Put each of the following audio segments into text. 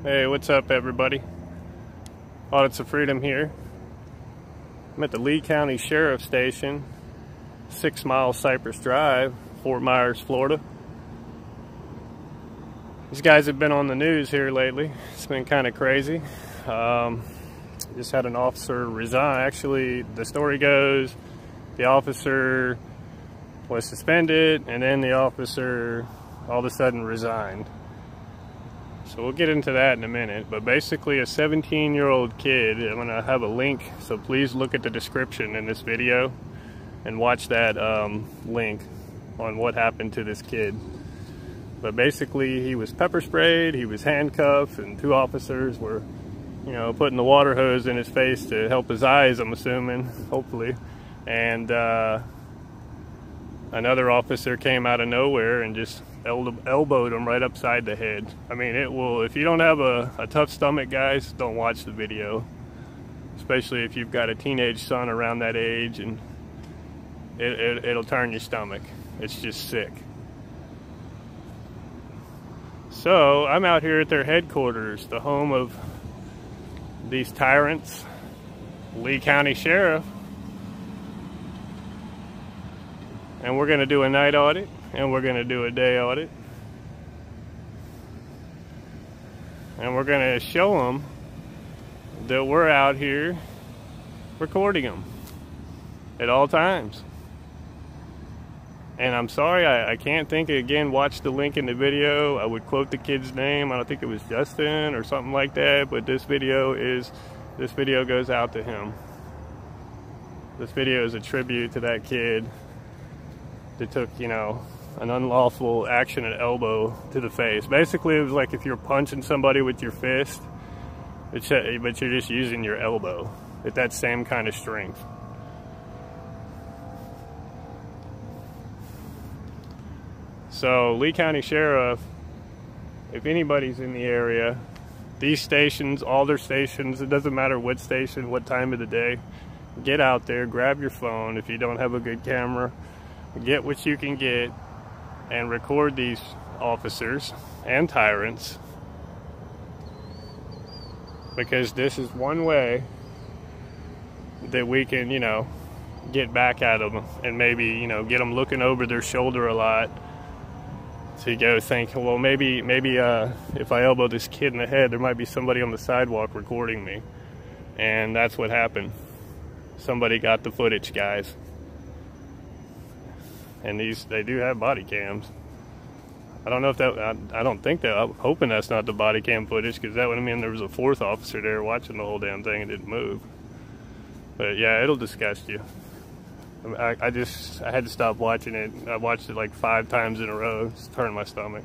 Hey, what's up everybody? Audits of Freedom here. I'm at the Lee County Sheriff Station, 6 Mile Cypress Drive, Fort Myers, Florida. These guys have been on the news here lately. It's been kind of crazy. Just had an officer resign. Actually, the story goes, the officer was suspended and then the officer all of a sudden resigned. So we'll get into that in a minute, but basically a 17-year-old kid, I'm going to have a link, so please look at the description in this video and watch that link on what happened to this kid. But basically he was pepper sprayed, he was handcuffed, and 2 officers were, putting the water hose in his face to help his eyes, I'm assuming, hopefully. And another officer came out of nowhere and just elbowed him right upside the head. I mean, it will, if you don't have a tough stomach, guys, don't watch the video. Especially if you've got a teenage son around that age, and it'll turn your stomach. It's just sick. So, I'm out here at their headquarters, the home of these tyrants, Lee County Sheriff. And we're going to do a night audit, and we're going to do a day audit. And we're going to show them that we're out here recording them at all times. And I'm sorry, I can't think, again, watch the link in the video. I would quote the kid's name. I don't think it was Justin or something like that, but this video goes out to him. This video is a tribute to that kid that took, an unlawful action, an elbow to the face. Basically, it was like if you're punching somebody with your fist, but you're just using your elbow at that same kind of strength. So, Lee County Sheriff, if anybody's in the area, these stations, all their stations, it doesn't matter what station, what time of the day, get out there, grab your phone. If you don't have a good camera, get what you can get and record these officers and tyrants, because this is one way that we can, get back at them and maybe, get them looking over their shoulder a lot to go think, well, maybe if I elbow this kid in the head, there might be somebody on the sidewalk recording me. And that's what happened. Somebody got the footage, guys. And they do have body cams. I don't know if I don't think that, I'm hoping that's not the body cam footage, because that would mean there was a 4th officer there watching the whole damn thing and didn't move. But yeah, it'll disgust you. I had to stop watching it. I watched it like 5 times in a row. It's turned my stomach.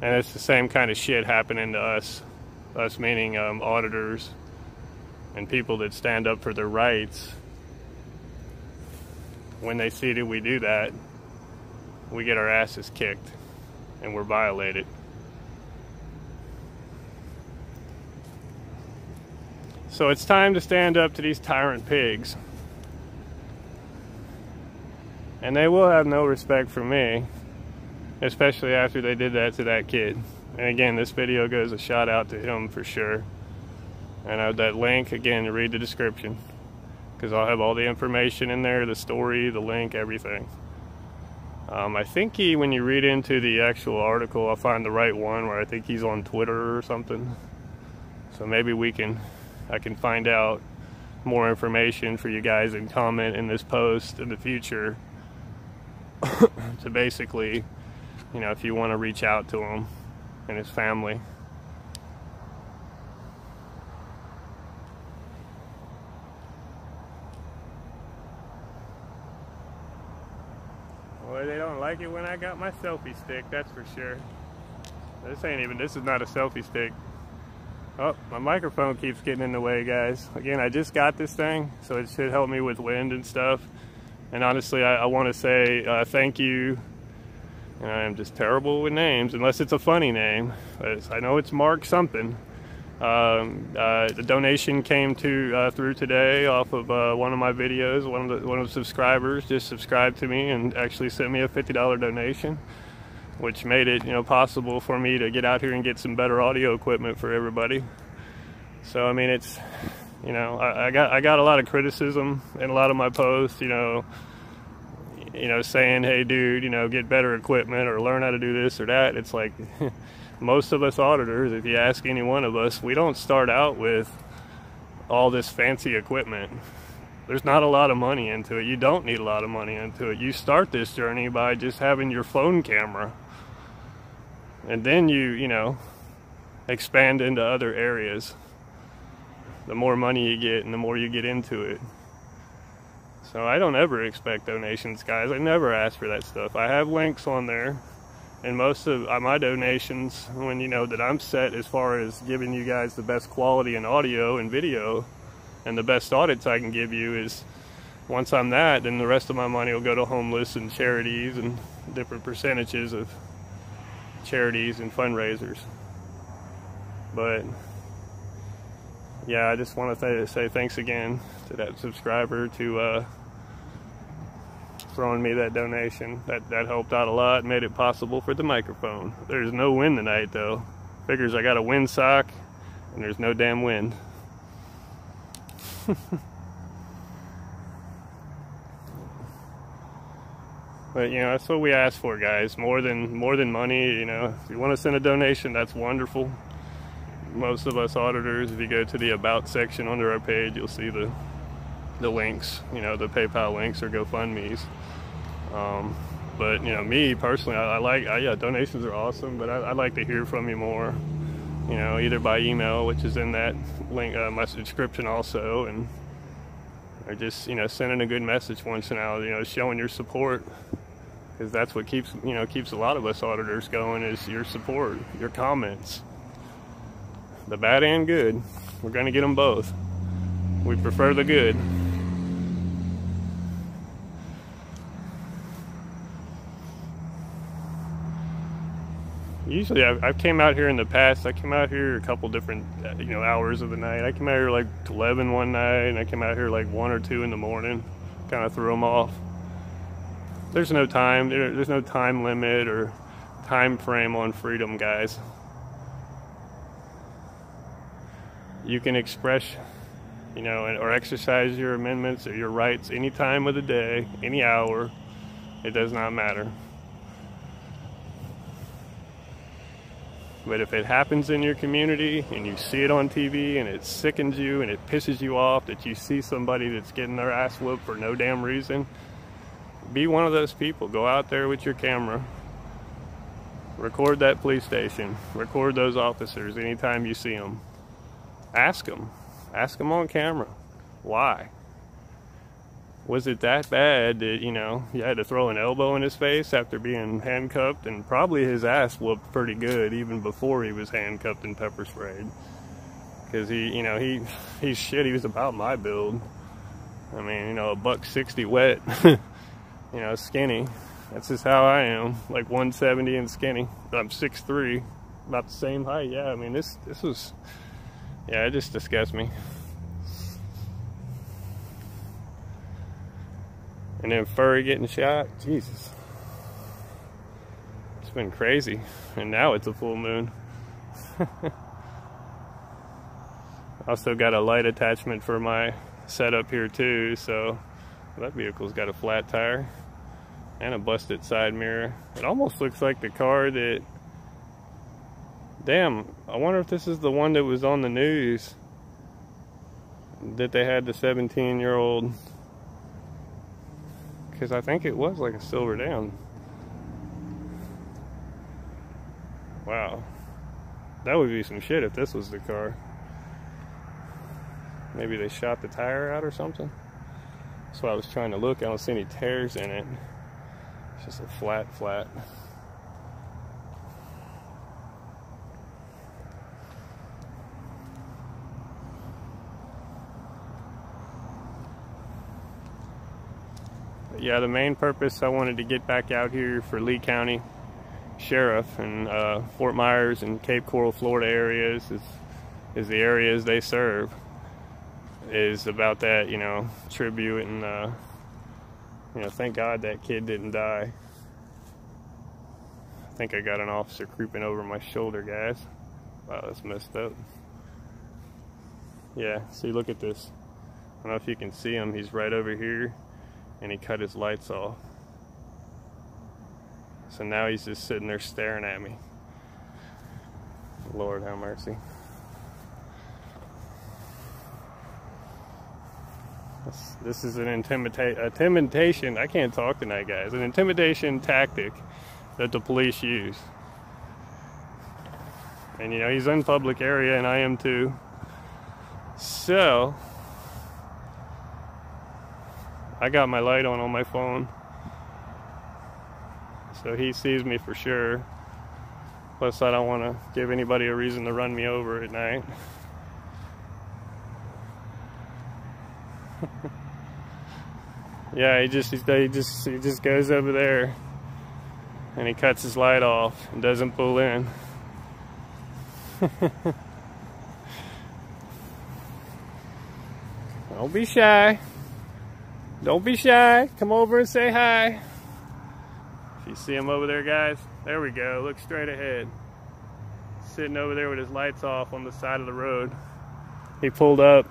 And it's the same kind of shit happening to us. Us meaning auditors and people that stand up for their rights. When they see that we do that, we get our asses kicked and we're violated. So it's time to stand up to these tyrant pigs. And they will have no respect for me, especially after they did that to that kid. And again, this video goes a shout out to him for sure. And I have that link, again, read the description, because I'll have all the information in there, the story, the link, everything. I think when you read into the actual article, I'll find the right one where I think he's on Twitter or something. So maybe I can find out more information for you guys and comment in this post in the future to basically, if you want to reach out to him and his family. Well, they don't like it when I got my selfie stick, that's for sure. This is not a selfie stick. Oh, my microphone keeps getting in the way, guys. Again, I just got this thing, so it should help me with wind and stuff. And honestly, I want to say thank you. And I am just terrible with names, unless it's a funny name. I know it's Mark something. The donation came through today off of one of my videos. One of the subscribers just subscribed to me and actually sent me a $50 donation. which made it, possible for me to get out here and get some better audio equipment for everybody. So I mean, it's, I got a lot of criticism in a lot of my posts, saying, hey dude, get better equipment or learn how to do this or that. It's like, most of us auditors, if you ask any one of us, we don't start out with all this fancy equipment. There's not a lot of money into it. You don't need a lot of money into it. You start this journey by just having your phone camera, and then you expand into other areas. The more money you get and the more you get into it. So I don't ever expect donations, guys. I never ask for that stuff. I have links on there, and most of my donations, when that I'm set as far as giving you guys the best quality in audio and video and the best audits I can give you, is once I'm that, then the rest of my money will go to homeless and charities and different percentages of charities and fundraisers. But yeah, I just want to say thanks again to that subscriber to throwing me that donation. That helped out a lot, made it possible for the microphone. There's no wind tonight though. Figures I got a windsock and there's no damn wind. But that's what we ask for, guys. More than money. If you want to send a donation, that's wonderful. Most of us auditors, if you go to the About section under our page, you'll see the links, the PayPal links or GoFundMe's. But me personally, yeah, donations are awesome, but I like to hear from you more. Either by email, which is in that link, my description also, and or just sending a good message once in a while, showing your support, because that's what keeps a lot of us auditors going, is your support, your comments. The bad and good. We're going to get them both. We prefer the good. Usually I've came out here in the past. I came out here a couple different hours of the night. I came out here like 11 one night, and I came out here like 1 or 2 in the morning. Kind of threw them off. There's no time. There's no time limit or time frame on freedom, guys. You can express, or exercise your amendments or your rights any time of the day, any hour. It does not matter. But if it happens in your community and you see it on TV and it sickens you and it pisses you off that you see somebody that's getting their ass whooped for no damn reason, be one of those people. Go out there with your camera. Record that police station. Record those officers anytime you see them. Ask them. Ask them on camera. Why? Was it that bad that, you had to throw an elbow in his face after being handcuffed? And probably his ass whooped pretty good even before he was handcuffed and pepper sprayed. Because he's shit. He was about my build. I mean, $160 wet. Skinny. That's just how I am. Like 170 and skinny. But I'm 6'3", about the same height. Yeah, I mean, this was... Yeah, it just disgusts me. And then Furry getting shot. Jesus. It's been crazy. And now it's a full moon. Also got a light attachment for my setup here too. So that vehicle's got a flat tire and a busted side mirror. It almost looks like the car that... Damn, I wonder if this is the one that was on the news, that they had the 17-year-old, because I think it was like a silver down. Wow, that would be some shit if this was the car. Maybe they shot the tire out or something. That's why I was trying to look. I don't see any tears in it. It's just a flat. Yeah, the main purpose I wanted to get back out here for Lee County Sheriff and Fort Myers and Cape Coral, Florida areas is the areas they serve. Is about that, tribute and thank God that kid didn't die. think I got an officer creeping over my shoulder, guys. Wow, that's messed up. Yeah, see, look at this. I don't know if you can see him. He's right over here, and he cut his lights off. So now he's just sitting there staring at me. Lord have mercy. This is an intimidation. I can't talk tonight, guys. An intimidation tactic that the police use. And you know, he's in public area, and I am too. So I got my light on my phone, so he sees me for sure. Plus, I don't want to give anybody a reason to run me over at night. Yeah, he just goes over there and he cuts his light off and doesn't pull in. Don't be shy. Don't be shy. Come over and say hi. If you see him over there, guys, there we go. Look straight ahead. Sitting over there with his lights off on the side of the road. He pulled up.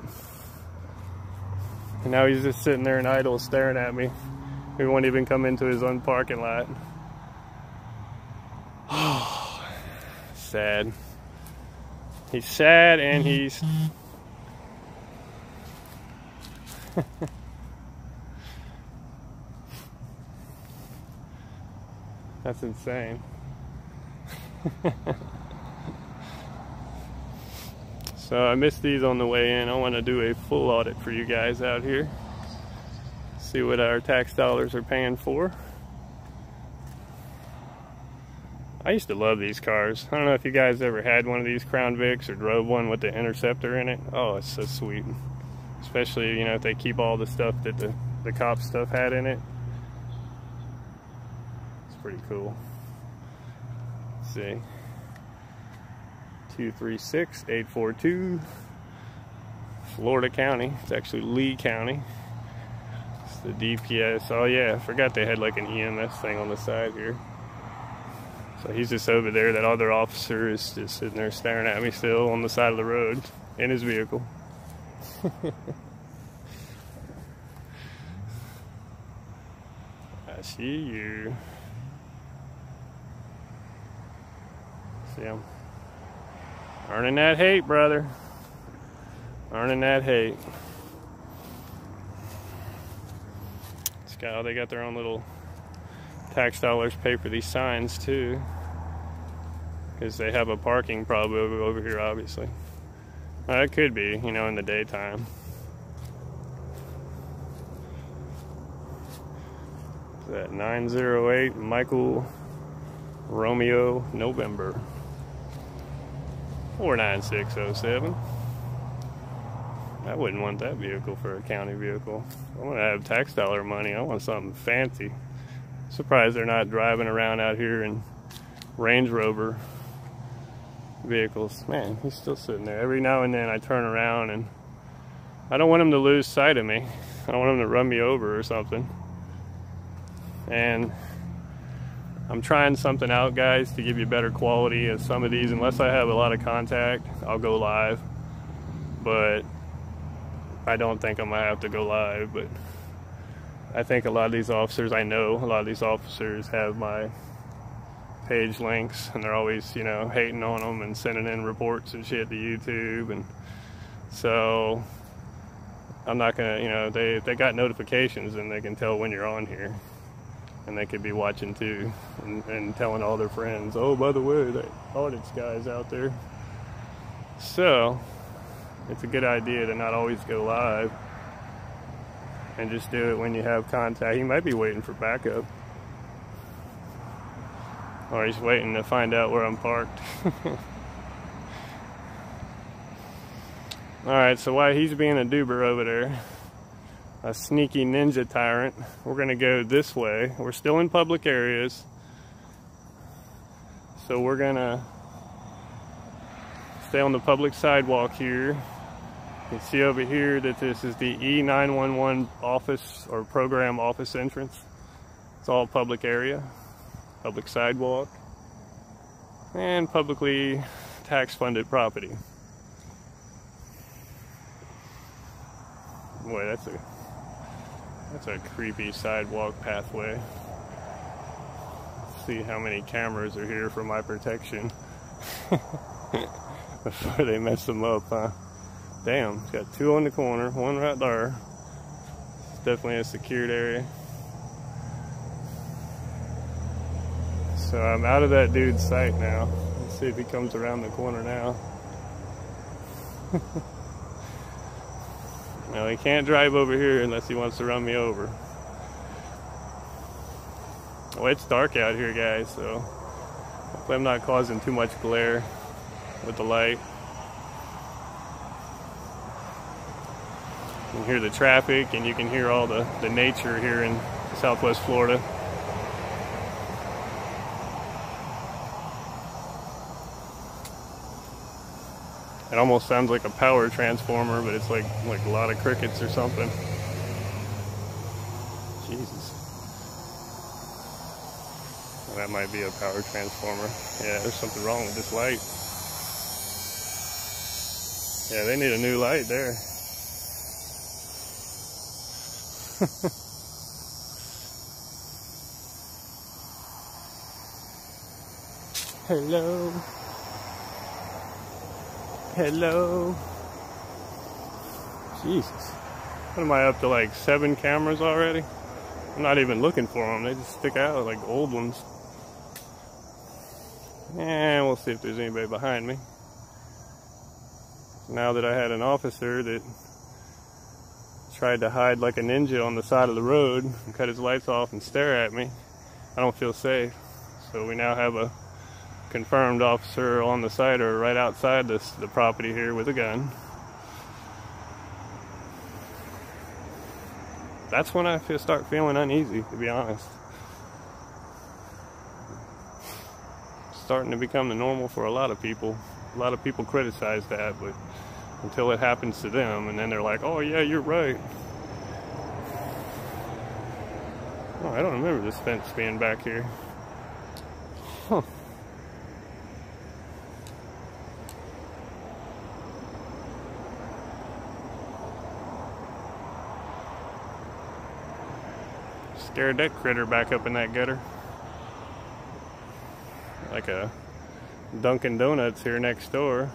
And now he's just sitting there in idle staring at me. He won't even come into his own parking lot. Oh, sad. He's sad and he's... That's insane. So I missed these on the way in. I want to do a full audit for you guys out here. See what our tax dollars are paying for. I used to love these cars. I don't know if you guys ever had one of these Crown Vics or drove one with the Interceptor in it. Oh, it's so sweet. Especially, you know, if they keep all the stuff that the cop stuff had in it. It's pretty cool. Let's see. 236842, Florida County. It's actually Lee County. It's the DPS. Oh yeah, I forgot they had like an EMS thing on the side here. So he's just over there. That other officer is just sitting there staring at me still on the side of the road in his vehicle. I see you. See him? Earning that hate, brother. Earning that hate. They got their own little tax dollars pay for these signs too, because they have a parking problem over here, obviously. Well, it could be, you know, in the daytime. Is that 908 Michael Romeo November 49607. I wouldn't want that vehicle for a county vehicle. I want to have tax dollar money. I want something fancy. Surprised they're not driving around out here in Range Rover vehicles. Man, he's still sitting there. Every now and then I turn around and I don't want him to lose sight of me. I don't want him to run me over or something. And I'm trying something out, guys, to give you better quality of some of these. Unless I have a lot of contact, I'll go live. But I don't think I'm gonna have to go live. But I think a lot of these officers, I know a lot of these officers have my page links, and they're always, you know, hating on them and sending in reports and shit to YouTube. And so I'm not gonna, you know, they got notifications and they can tell when you're on here. And they could be watching too, and telling all their friends, oh, by the way, that audits guy's out there. So it's a good idea to not always go live and just do it when you have contact. He might be waiting for backup, or he's waiting to find out where I'm parked. Alright, so while he's being a doober over there, a sneaky ninja tyrant, we're gonna go this way. We're still in public areas, so we're gonna stay on the public sidewalk here. You can see over here that this is the E911 office or program office entrance. It's all public area, public sidewalk. and publicly tax-funded property. Boy, that's a creepy sidewalk pathway. Let's see how many cameras are here for my protection before they mess them up, huh? Damn, it's got 2 on the corner, 1 right there. It's definitely a secured area. So I'm out of that dude's sight now. Let's see if he comes around the corner now. No, he can't drive over here unless he wants to run me over. Well, it's dark out here, guys, so hopefully I'm not causing too much glare with the light. You can hear the traffic, and you can hear all the nature here in Southwest Florida. It almost sounds like a power transformer, but it's like a lot of crickets or something. Jesus. Well, that might be a power transformer. Yeah, there's something wrong with this light. Yeah, they need a new light there. Hello. Hello. Jesus. What am I up to, like 7 cameras already? I'm not even looking for them. They just stick out like old ones. And we'll see if there's anybody behind me. Now that I had an officer that tried to hide like a ninja on the side of the road and cut his lights off and stare at me, I don't feel safe. So we now have a confirmed officer on the side or right outside the property here with a gun. That's when I start feeling uneasy, to be honest. It's starting to become the normal for a lot of people. A lot of people criticize that, but until it happens to them, and then they're like, oh yeah, you're right. Oh, I don't remember this fence being back here. Huh. Scared that critter back up in that gutter. Like a Dunkin' Donuts here next door.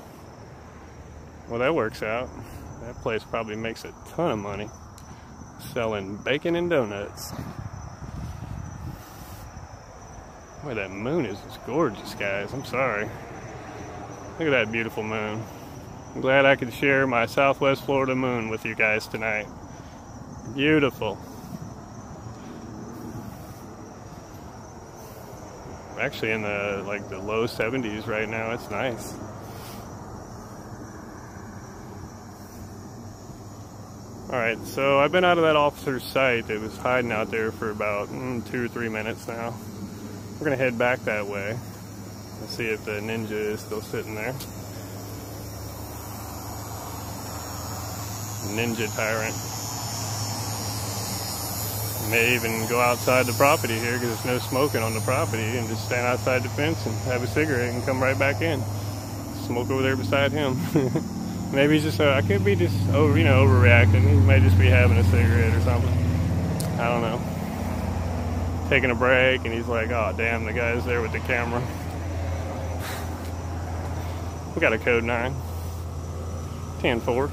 Well, that works out. That place probably makes a ton of money selling bacon and donuts. Boy, that moon is just gorgeous, guys. I'm sorry. Look at that beautiful moon. I'm glad I could share my Southwest Florida moon with you guys tonight. Beautiful. Actually in the low 70s right now. It's nice. Alright, so I've been out of that officer's sight that was hiding out there for about 2 or 3 minutes now. We're gonna head back that way and see if the ninja is still sitting there. Ninja tyrant. May even go outside the property here because there's no smoking on the property, and just stand outside the fence and have a cigarette and come right back in. Smoke over there beside him. Maybe he's just, I could be just overreacting. He may just be having a cigarette or something. I don't know. Taking a break, and he's like, oh damn, the guy's there with the camera. We got a code 9. 10-4.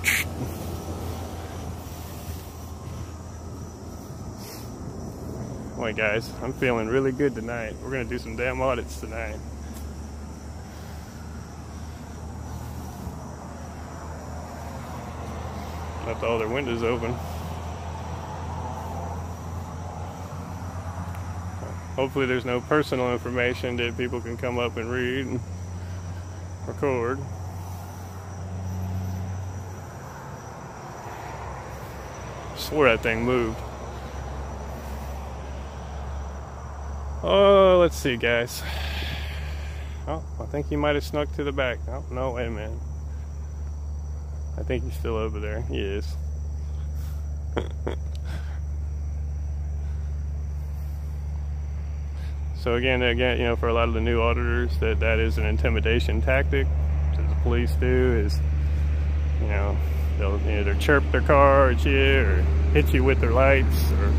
Boy, guys, I'm feeling really good tonight. We're gonna do some damn audits tonight. Left all their windows open. Hopefully there's no personal information that people can come up and read and record. I swore that thing moved. Oh, let's see, guys. Oh, I think he might have snuck to the back. Oh, no, wait a minute. I think he's still over there. He is. So again, you know, for a lot of the new auditors, that is an intimidation tactic that the police do. Is, you know, they'll either chirp their car at you or hit you with their lights or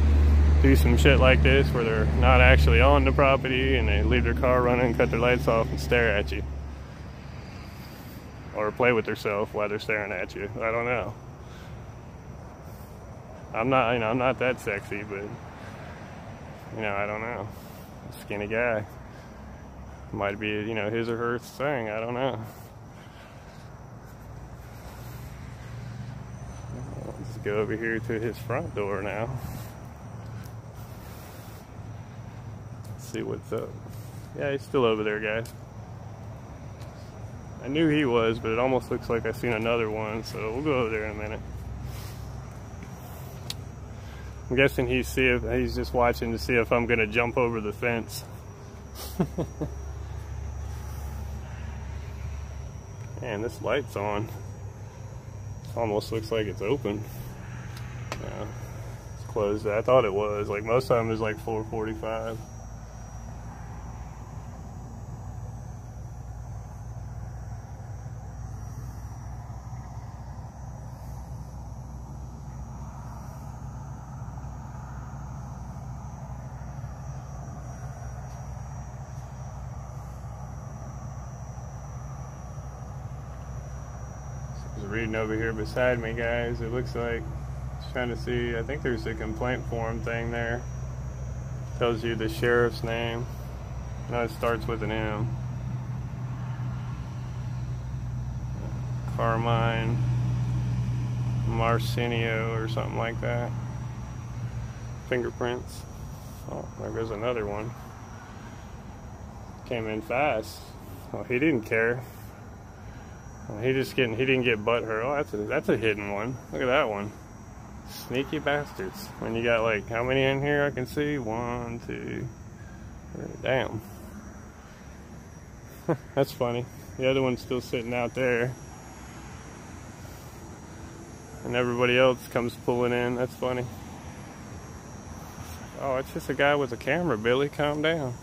do some shit like this where they're not actually on the property and they leave their car running, cut their lights off, and stare at you, or play with themselves while they're staring at you. I don't know. I'm not, you know, I'm not that sexy, but, you know, I don't know. A skinny guy. Might be, you know, his or her thing. I don't know. Let's go over here to his front door now. See what's up. Yeah, he's still over there, guys. I knew he was, but it almost looks like I've seen another one, so we'll go over there in a minute. I'm guessing he's just watching to see if I'm gonna jump over the fence. Man, this light's on. It almost looks like it's open. Yeah, it's closed. I thought it was. Like most of them is like 4:45. Reading over here beside me, guys, it looks like it's trying to see, I think there's a complaint form thing there. Tells you the sheriff's name. No, it starts with an M. Carmine Marcinio or something like that. Fingerprints. Oh, there goes another one. Came in fast. Oh, he didn't care. He didn't get butthurt. Oh, that's a hidden one. Look at that one. Sneaky bastards. When you got like, how many in here I can see? 1, 2, 3. Damn. That's funny. The other one's still sitting out there. And everybody else comes pulling in. That's funny. Oh, it's just a guy with a camera, Billy. Calm down.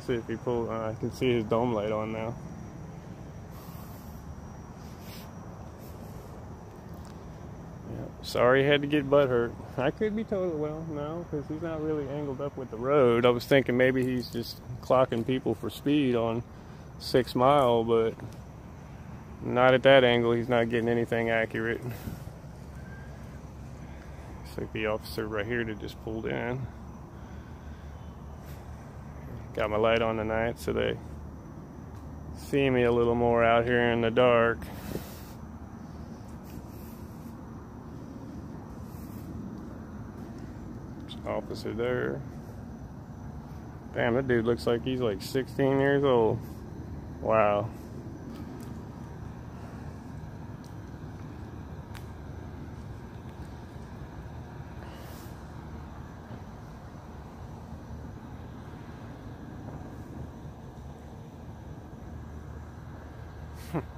See if he pull. I can see his dome light on now. Yeah, sorry, he had to get butthurt. I could be totally, well, no, because he's not really angled up with the road. I was thinking maybe he's just clocking people for speed on 6 Mile, but not at that angle. He's not getting anything accurate. Looks like the officer right here that just pulled in. Got my light on tonight so they see me a little more out here in the dark. Officer there. Damn, that dude looks like he's like 16 years old. Wow.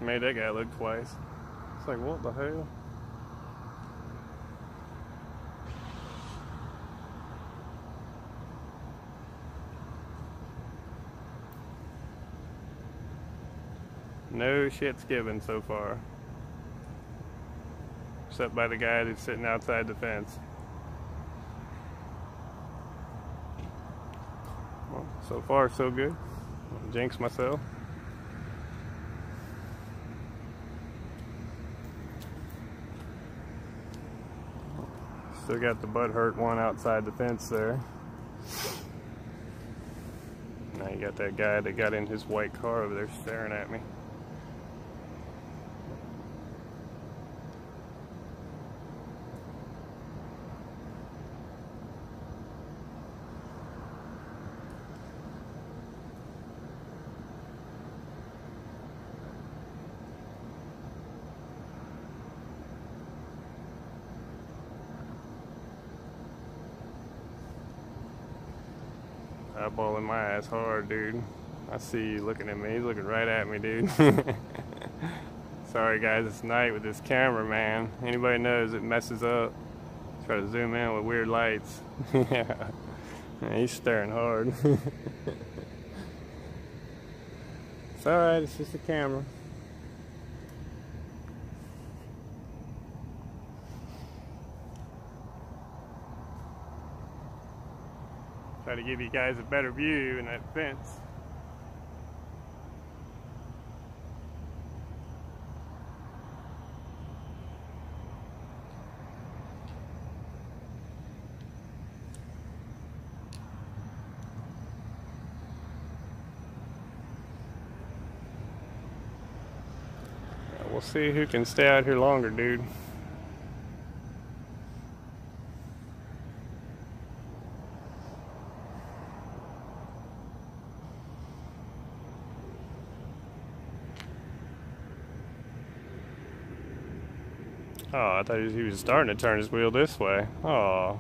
Made that guy look twice. It's like, what the hell? No shit's given so far. Except by the guy that's sitting outside the fence. Well, so far so good. I'll jinx myself. Still got the butthurt one outside the fence there. Now you got that guy that got in his white car over there staring at me. Eyeballing my ass hard, dude. I see you looking at me. He's looking right at me, dude. Sorry, guys. It's night with this camera, man. Anybody knows it messes up. Try to zoom in with weird lights. Yeah. He's staring hard. It's alright, it's just a camera. Try to give you guys a better view in that fence. We'll see who can stay out here longer, dude. Oh, I thought he was starting to turn his wheel this way. Oh.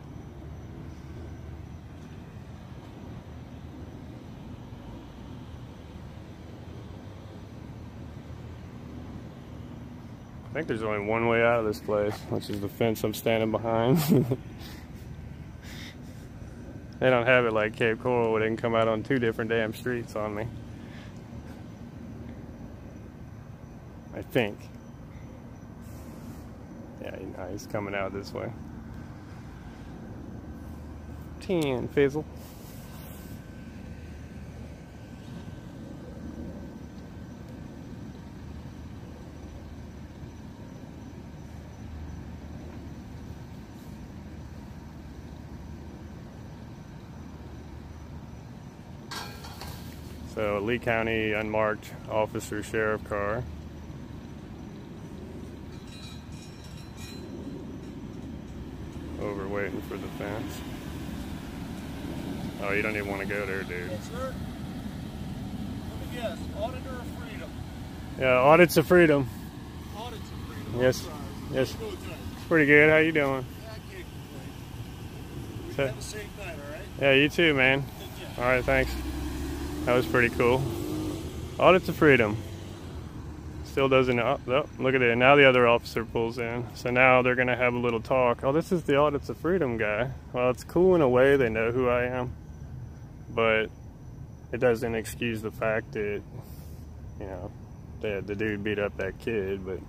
I think there's only one way out of this place, which is the fence I'm standing behind. They don't have it like Cape Coral where they can come out on 2 different damn streets on me. I think. Yeah, he's coming out this way. 10, Fizzle. So, Lee County unmarked officer sheriff car. Over waiting for the fence. Oh, you don't even want to go there, dude. Yes, sir. Let me guess, Auditor of Freedom? Yeah, Audits of Freedom. Audits of Freedom. Yes. Yes. Good tonight. Pretty good. How you doing? Yeah, I can't complain. Have a safe night, all right? Yeah, you too, man. All right, thanks. That was pretty cool. Audits of Freedom. Still doesn't. Oh, look at it. Now the other officer pulls in. So now they're going to have a little talk. Oh, this is the Audits of Freedom guy. Well, it's cool in a way. They know who I am. But it doesn't excuse the fact that, you know, the dude beat up that kid. But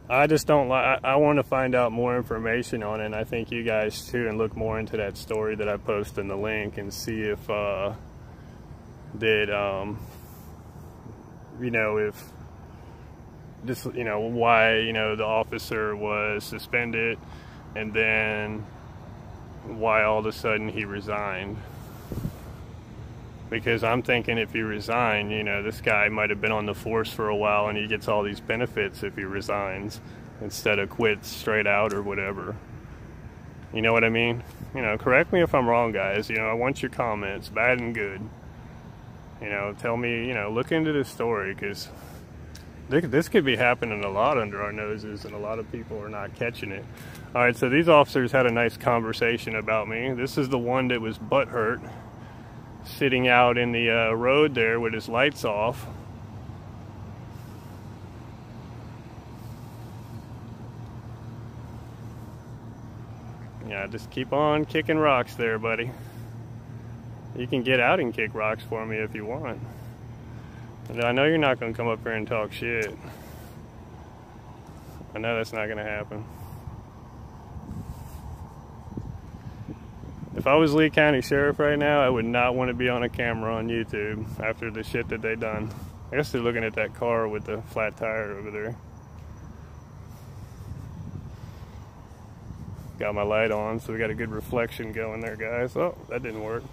I just don't like. I want to find out more information on it. And I think you guys too, and look more into that story that I post in the link and see if you know, if this, you know, why, you know, the officer was suspended and then why all of a sudden he resigned. Because I'm thinking if he resigned, you know, this guy might have been on the force for a while and he gets all these benefits if he resigns instead of quits straight out or whatever. You know what I mean? You know, correct me if I'm wrong, guys. You know, I want your comments, bad and good. You know, tell me, you know, look into this story, because this could be happening a lot under our noses and a lot of people are not catching it. All right, so these officers had a nice conversation about me. This is the one that was butthurt, sitting out in the road there with his lights off. Yeah, just keep on kicking rocks there, buddy. You can get out and kick rocks for me if you want. And I know you're not going to come up here and talk shit. I know that's not going to happen. If I was Lee County Sheriff right now, I would not want to be on a camera on YouTube after the shit that they done. I guess they're looking at that car with the flat tire over there. Got my light on, so we got a good reflection going there, guys. Oh, that didn't work.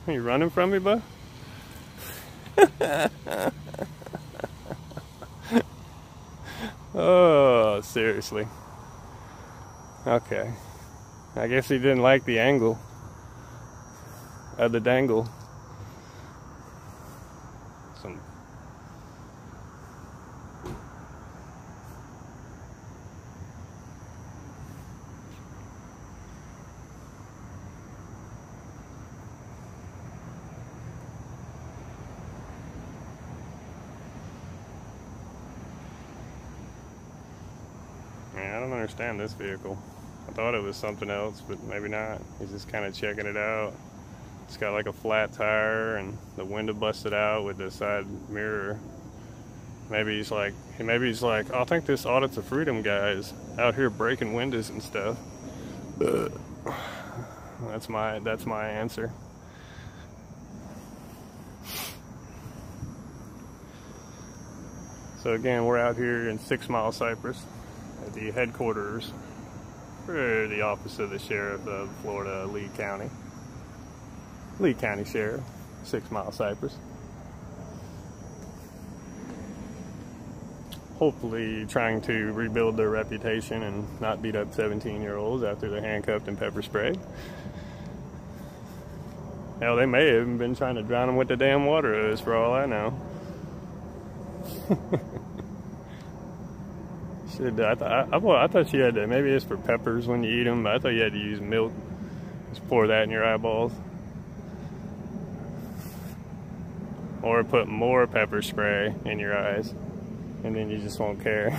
You running from me, bud? Oh, seriously. Okay. I guess he didn't like the angle of the dangle. Some Yeah, I don't understand this vehicle. I thought it was something else, but maybe not. He's just kind of checking it out. It's got like a flat tire and the window busted out with the side mirror. Maybe he's like, I think this Audits of Freedom guy is out here breaking windows and stuff. That's my answer. So again, we're out here in 6 Mile Cypress at the headquarters for the office of the Sheriff of Florida, Lee County. Lee County Sheriff, 6 Mile Cypress. Hopefully trying to rebuild their reputation and not beat up 17-year-olds after they're handcuffed and pepper sprayed. Hell, they may have even been trying to drown them with the damn water hose for all I know. I thought you had to, maybe it's for peppers when you eat them, but I thought you had to use milk. Just pour that in your eyeballs. Or put more pepper spray in your eyes, and then you just won't care.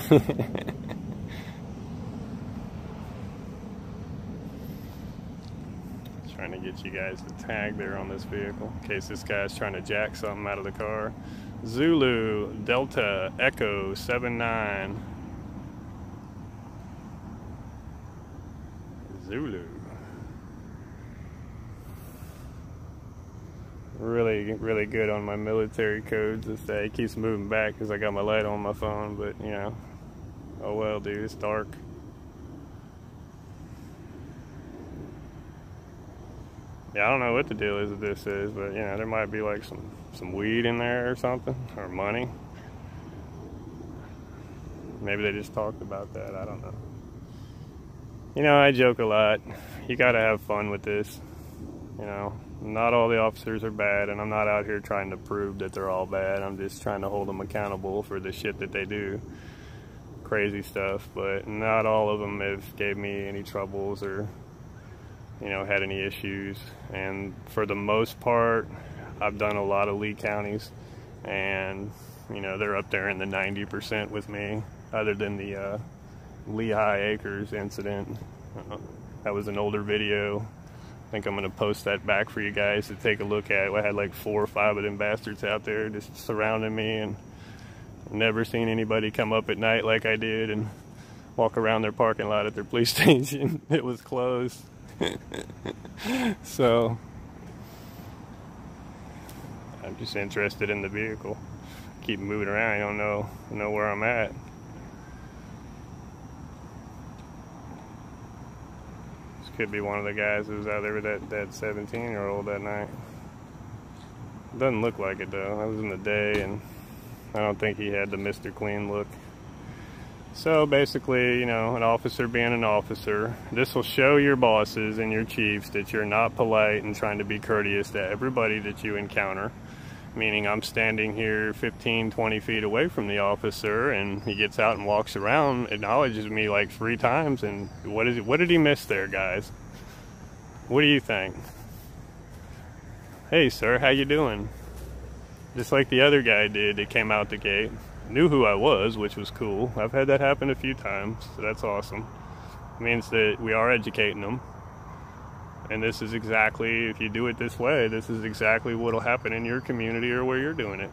Trying to get you guys to tag there on this vehicle in case this guy's trying to jack something out of the car. Zulu Delta Echo 79. Zulu. Really good on my military codes to say. It keeps moving back because I got my light on my phone, but you know, oh well, dude, it's dark. Yeah, I don't know what the deal is with this is, but you know, there might be like some weed in there or something, or money. Maybe they just talked about that, I don't know. You know, I joke a lot. You gotta have fun with this. You know, not all the officers are bad, and I'm not out here trying to prove that they're all bad. I'm just trying to hold them accountable for the shit that they do. Crazy stuff, but not all of them have gave me any troubles or, you know, had any issues. And for the most part, I've done a lot of Lee counties, and, you know, they're up there in the 90% with me, other than the Lehigh Acres incident. That was an older video. I think I'm going to post that back for you guys to take a look at. I had like 4 or 5 of them bastards out there just surrounding me, and never seen anybody come up at night like I did and walk around their parking lot at their police station. It was closed. So I'm just interested in the vehicle. Keep moving around. I don't know where I'm at. Could be one of the guys who was out there with that 17-year-old that night. Doesn't look like it though. That was in the day, and I don't think he had the Mr. Clean look. So basically, you know, an officer being an officer, this will show your bosses and your chiefs that you're not polite and trying to be courteous to everybody that you encounter. Meaning I'm standing here 15, 20 feet away from the officer, and he gets out and walks around, acknowledges me like 3 times, and what did he miss there, guys? What do you think? Hey sir, how you doing? Just like the other guy did that came out the gate. Knew who I was, which was cool. I've had that happen a few times, so that's awesome. It means that we are educating them. And this is exactly, if you do it this way, this is exactly what will happen in your community or where you're doing it.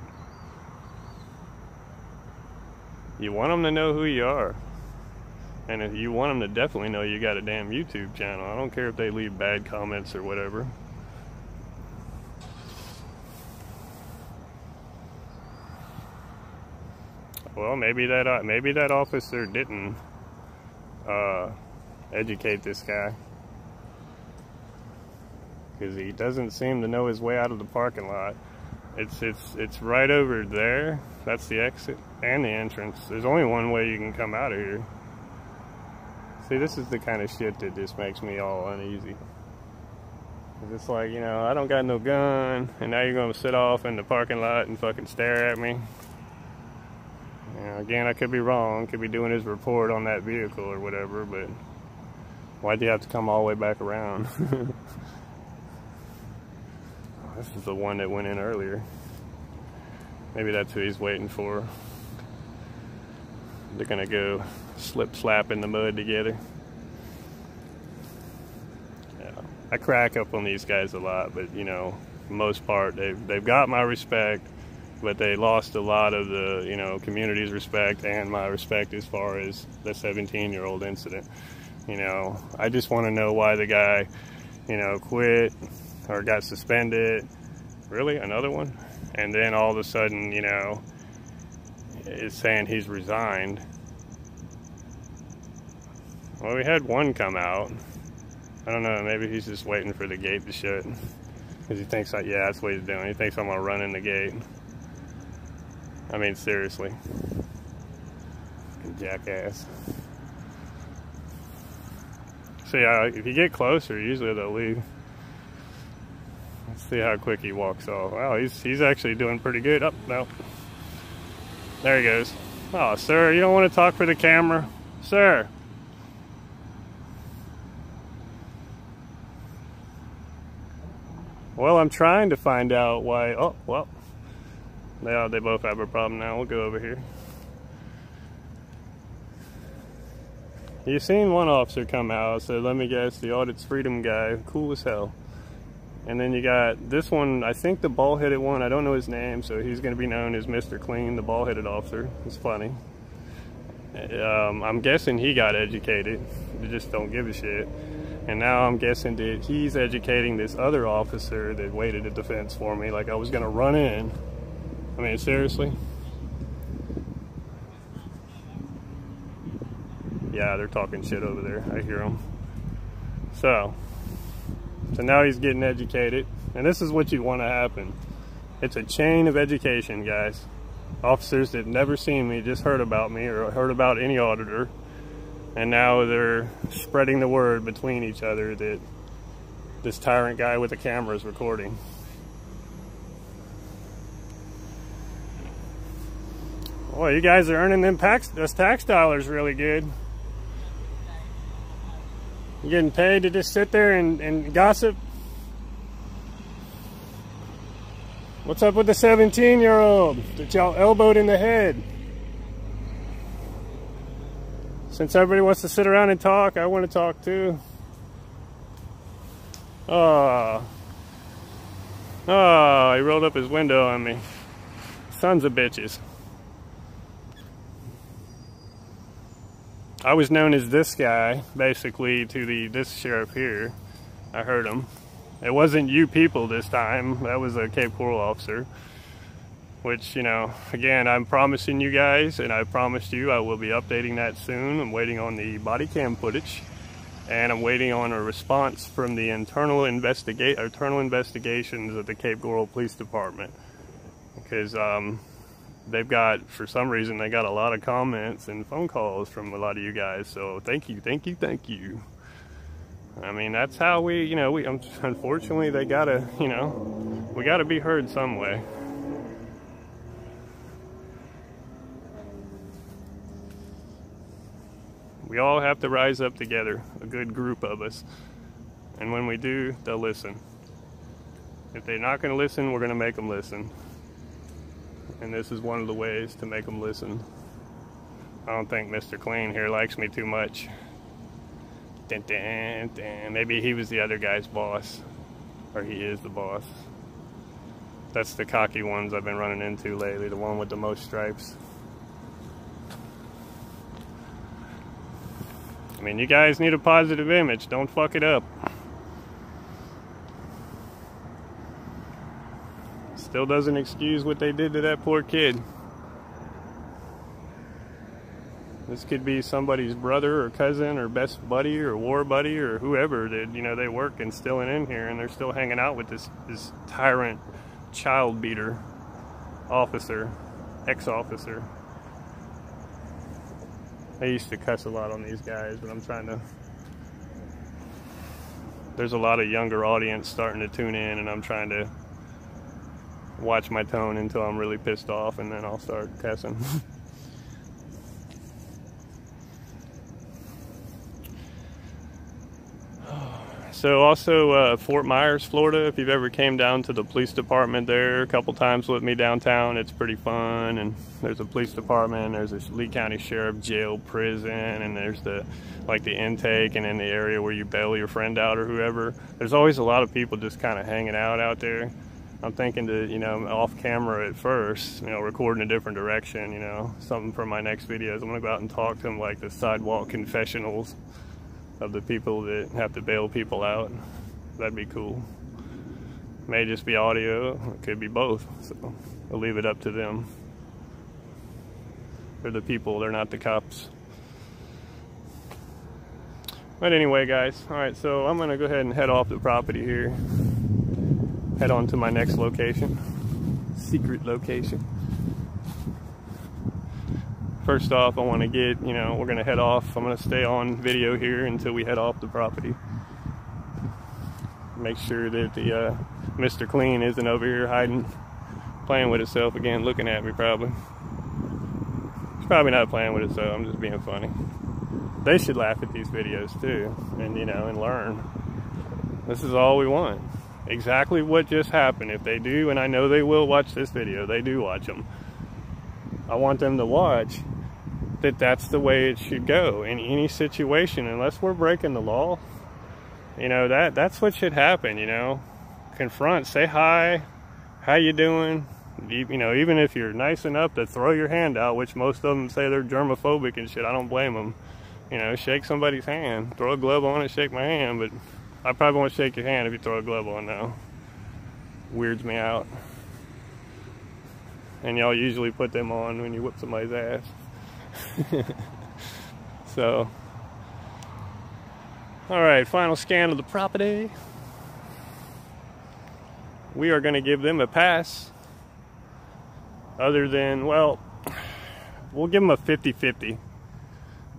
You want them to know who you are. And if you want them to definitely know you got a damn YouTube channel. I don't care if they leave bad comments or whatever. Well, maybe that officer didn't educate this guy, because he doesn't seem to know his way out of the parking lot. It's right over there. That's the exit and the entrance. There's only one way you can come out of here. See, this is the kind of shit that just makes me all uneasy. It's like, you know, I don't got no gun, and now you're gonna sit off in the parking lot and fucking stare at me. You know, again, I could be wrong. Could be doing his report on that vehicle or whatever, but why'd you have to come all the way back around? This is the one that went in earlier. Maybe that's who he's waiting for. They're gonna go slip slap in the mud together. Yeah, I crack up on these guys a lot, but you know, for the most part, they've got my respect, but they lost a lot of the, you know, community's respect and my respect as far as the 17-year-old incident. You know, I just want to know why the guy, you know, quit or got suspended. Really? Another one? And then all of a sudden, you know, is saying he's resigned. Well, we had one come out. I don't know, maybe he's just waiting for the gate to shut. Because he thinks, yeah, that's what he's doing. He thinks I'm going to run in the gate. I mean, seriously. Fucking jackass. So yeah, if you get closer, usually they'll leave. Let's see how quick he walks off. Wow, he's actually doing pretty good. Oh, no. There he goes. Oh, sir, you don't want to talk for the camera? Sir. Well, I'm trying to find out why. Oh, well. Yeah, they both have a problem now. We'll go over here. You seen one officer come out, said, let me guess, the audit's freedom guy, cool as hell. And then you got this one, I think the bald-headed one, I don't know his name, so he's going to be known as Mr. Clean, the bald-headed officer. It's funny. I'm guessing he got educated. They just don't give a shit. And now I'm guessing that he's educating this other officer that waited at the fence for me, like I was going to run in. I mean, seriously? Yeah, they're talking shit over there. I hear them. So now he's getting educated. And this is what you want to happen. It's a chain of education, guys. Officers that never seen me, just heard about me or heard about any auditor. And now they're spreading the word between each other that this tyrant guy with the camera is recording. Boy, you guys are earning them tax dollars really good. You getting paid to just sit there and gossip? What's up with the 17-year-old that y'all elbowed in the head? Since everybody wants to sit around and talk, I want to talk too. Oh, he rolled up his window on me. Sons of bitches. I was known as this guy, basically, to this sheriff here. I heard him. It wasn't you people this time. That was a Cape Coral officer. Which, you know, again, I'm promising you guys, and I promised you I will be updating that soon. I'm waiting on the body cam footage, and I'm waiting on a response from the internal investigations of the Cape Coral Police Department. Because, they've got, for some reason, they got a lot of comments and phone calls from a lot of you guys. So thank you, thank you, thank you. I mean, that's how we, you know, unfortunately, they gotta, you know, we gotta be heard some way. We all have to rise up together, a good group of us. And when we do, they'll listen. If they're not gonna listen, we're gonna make them listen. And this is one of the ways to make them listen. I don't think Mr. Clean here likes me too much. Dun, dun, dun. Maybe he was the other guy's boss. Or he is the boss. That's the cocky ones I've been running into lately. The one with the most stripes. I mean, you guys need a positive image. Don't fuck it up. Still doesn't excuse what they did to that poor kid. This could be somebody's brother or cousin or best buddy or war buddy or whoever that, you know, they work instilling in here, and they're still hanging out with this tyrant child beater officer, ex-officer. I used to cuss a lot on these guys, but I'm trying to... There's a lot of younger audience starting to tune in, and I'm trying to watch my tone until I'm really pissed off, and then I'll start cussing. So also Fort Myers, Florida, if you've ever came down to the police department there a couple times with me downtown, it's pretty fun. And there's a police department, there's a Lee County Sheriff jail, prison, and there's the intake, and in the area where you bail your friend out or whoever. There's always a lot of people just kind of hanging out there. I'm thinking to, you know, off camera at first, you know, record in a different direction, you know, something for my next videos. I'm gonna go out and talk to them, like the sidewalk confessionals of the people that have to bail people out. That'd be cool. May just be audio, it could be both, so I'll leave it up to them. They're the people, they're not the cops. But anyway, guys, all right, so I'm gonna go ahead and head off the property here. Head on to my next location, secret location. First off, I want to get, you know, we're going to head off. I'm going to stay on video here until we head off the property. Make sure that the Mr. Clean isn't over here hiding, playing with itself again, looking at me probably. He's probably not playing with itself, I'm just being funny. They should laugh at these videos too, and, you know, and learn. This is all we want. Exactly what just happened. If they do, and I know they will watch this video, they do watch them. I want them to watch that that's the way it should go in any situation, unless we're breaking the law. You know, that's what should happen, you know. Confront, say hi, how you doing? You know, even if you're nice enough to throw your hand out, which most of them say they're germophobic and shit, I don't blame them. You know, shake somebody's hand, throw a glove on and shake my hand, but I probably won't shake your hand if you throw a glove on now. Weirds me out. And y'all usually put them on when you whip somebody's ass. So, all right, final scan of the property. We are going to give them a pass. Other than, well, we'll give them a 50-50.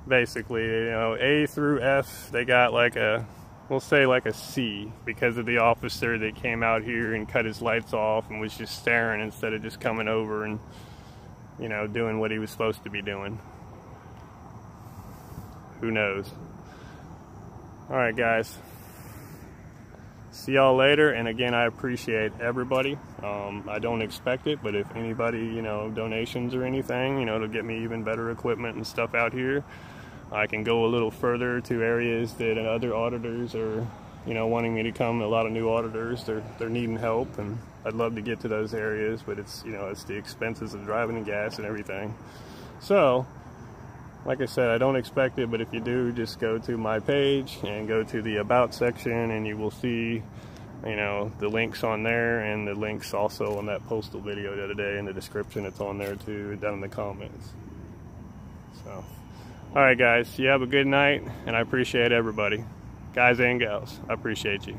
Basically, you know, A through F, they got like a, we'll say like a C, because of the officer that came out here and cut his lights off and was just staring instead of just coming over and, you know, doing what he was supposed to be doing. Who knows? All right, guys. See y'all later. And again, I appreciate everybody. I don't expect it, but if anybody, you know, donations or anything, you know, to get me even better equipment and stuff out here, I can go a little further to areas that other auditors are, you know, wanting me to come. A lot of new auditors, they're needing help, and I'd love to get to those areas, but it's, you know, it's the expenses of driving and gas and everything. So, like I said, I don't expect it, but if you do, just go to my page and go to the About section, and you will see, you know, the links on there, and the links also on that postal video the other day in the description. It's on there too, down in the comments. So, all right, guys, you have a good night, and I appreciate everybody. Guys and gals, I appreciate you.